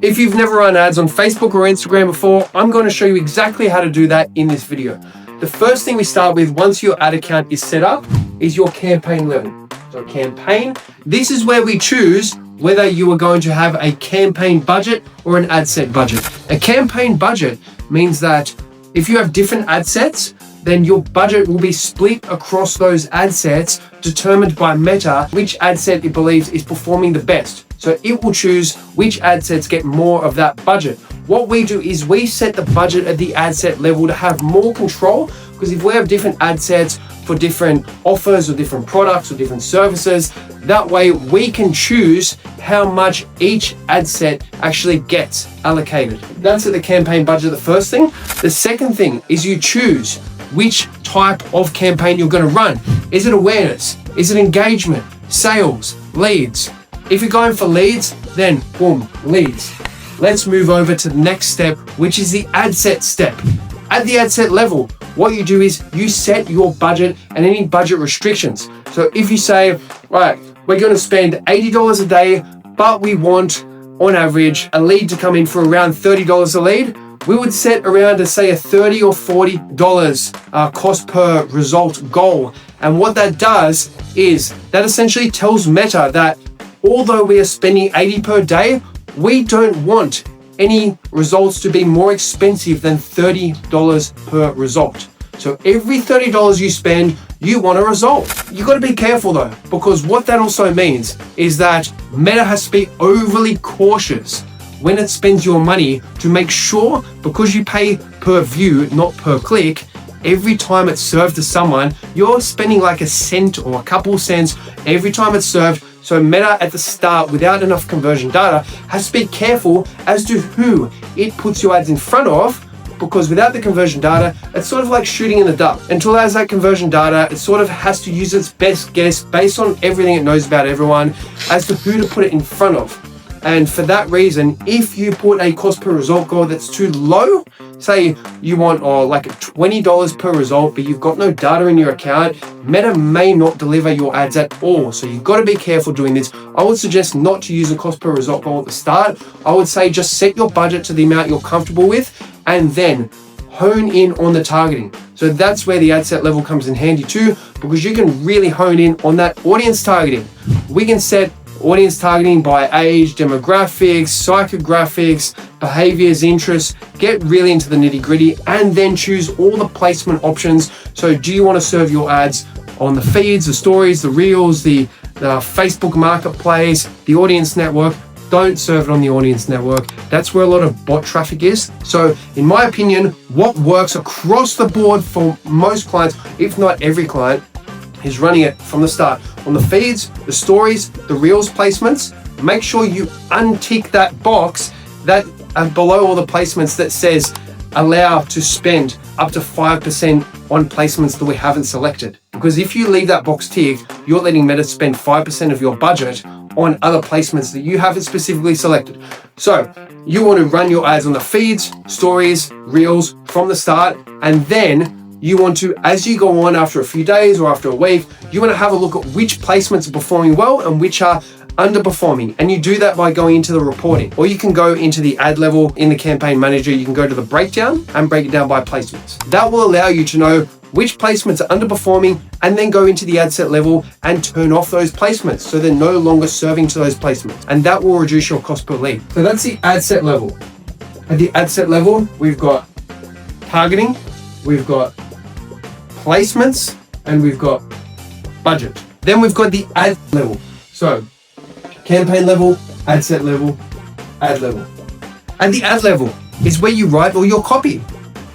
If you've never run ads on Facebook or Instagram before, I'm going to show you exactly how to do that in this video. The first thing we start with once your ad account is set up is your campaign level. So campaign, this is where we choose whether you are going to have a campaign budget or an ad set budget. A campaign budget means that if you have different ad sets, then your budget will be split across those ad sets, determined by Meta which ad set it believes is performing the best. So it will choose which ad sets get more of that budget. What we do is we set the budget at the ad set level to have more control, because if we have different ad sets for different offers or different products or different services, that way we can choose how much each ad set actually gets allocated. That's at the campaign budget, the first thing. The second thing is you choose which type of campaign you're going to run. Is it awareness? Is it engagement? Sales? Leads? If you're going for leads, then boom, leads. Let's move over to the next step, which is the ad set step. At the ad set level, what you do is you set your budget and any budget restrictions. So if you say, right, we're going to spend $80 a day, but we want on average a lead to come in for around $30 a lead, we would set around to say a $30 or $40 cost per result goal. And what that does is that essentially tells Meta that although we are spending $80 per day, we don't want any results to be more expensive than $30 per result. So every $30 you spend, you want a result. You got to be careful though, because what that also means is that Meta has to be overly cautious when it spends your money to make sure, because you pay per view, not per click, every time it's served to someone, you're spending like a cent or a couple cents every time it's served. So Meta at the start, without enough conversion data, has to be careful as to who it puts your ads in front of, because without the conversion data, it's sort of like shooting in the dark. Until it has that conversion data, it sort of has to use its best guess based on everything it knows about everyone as to who to put it in front of. And for that reason, if you put a cost per result goal that's too low, say you want like $20 per result, but you've got no data in your account, Meta may not deliver your ads at all. So you've got to be careful doing this. I would suggest not to use a cost per result goal at the start. I would say just set your budget to the amount you're comfortable with and then hone in on the targeting. So that's where the ad set level comes in handy too, because you can really hone in on that audience targeting. We can set audience targeting by age, demographics, psychographics, behaviors, interests, get really into the nitty gritty, and then choose all the placement options. So do you want to serve your ads on the feeds, the stories, the reels, the Facebook marketplace, the audience network? Don't serve it on the audience network. That's where a lot of bot traffic is. So in my opinion, what works across the board for most clients, if not every client, is running it from the start on the feeds, the stories, the reels placements. Make sure you untick that box that below all the placements that says allow to spend up to 5% on placements that we haven't selected. Because if you leave that box ticked, you're letting Meta spend 5% of your budget on other placements that you haven't specifically selected. So you want to run your ads on the feeds, stories, reels from the start, and then you want to, as you go on after a few days or after a week, you want to have a look at which placements are performing well and which are underperforming. And you do that by going into the reporting, or you can go into the ad level in the campaign manager. You can go to the breakdown and break it down by placements. That will allow you to know which placements are underperforming and then go into the ad set level and turn off those placements so they're no longer serving to those placements. And that will reduce your cost per lead. So that's the ad set level. At the ad set level, we've got targeting, we've got placements, and we've got budget. Then we've got the ad level. So campaign level, ad set level, ad level. And the ad level is where you write all your copy.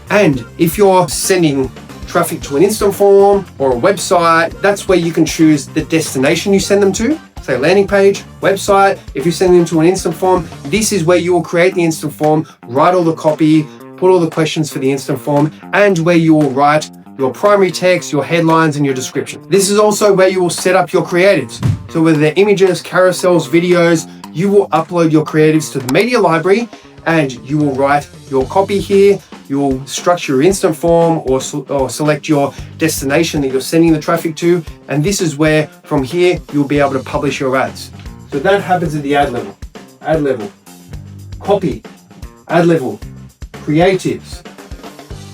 And if you're sending traffic to an instant form or a website, that's where you can choose the destination you send them to. Say landing page, website. If you're sending them to an instant form, this is where you will create the instant form, write all the copy, put all the questions for the instant form, and where you will write your primary text, your headlines, and your description. This is also where you will set up your creatives. So whether they're images, carousels, videos, you will upload your creatives to the media library and you will write your copy here. You will structure your instant form or select your destination that you're sending the traffic to. And this is where from here, you'll be able to publish your ads. So that happens at the ad level. copy, ad level, creatives,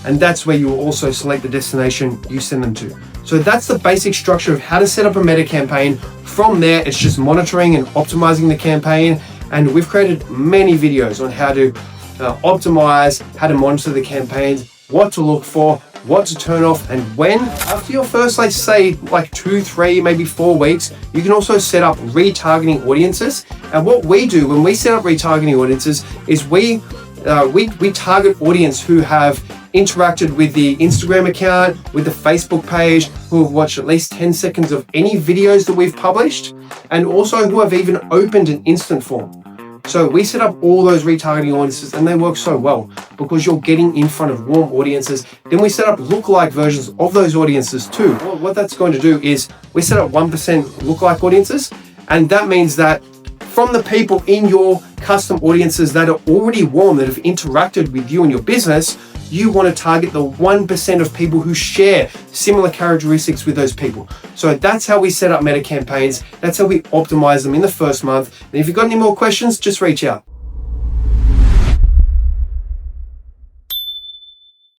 and that's where you will also select the destination you send them to. So that's the basic structure of how to set up a meta campaign. From there, it's just monitoring and optimizing the campaign. And we've created many videos on how to optimize, how to monitor the campaigns, what to look for, what to turn off, and when. After your first, let's say, like 2, 3, maybe 4 weeks, you can also set up retargeting audiences. And what we do when we set up retargeting audiences is we target audience who have interacted with the Instagram account, with the Facebook page, who have watched at least 10 seconds of any videos that we've published, and also who have even opened an instant form. So we set up all those retargeting audiences, and they work so well because you're getting in front of warm audiences. Then we set up lookalike versions of those audiences too. Well, what that's going to do is we set up 1% lookalike audiences, and that means that from the people in your custom audiences that are already warm, that have interacted with you and your business, you want to target the 1% of people who share similar characteristics with those people. So that's how we set up meta campaigns. That's how we optimize them in the first month. And if you've got any more questions, just reach out.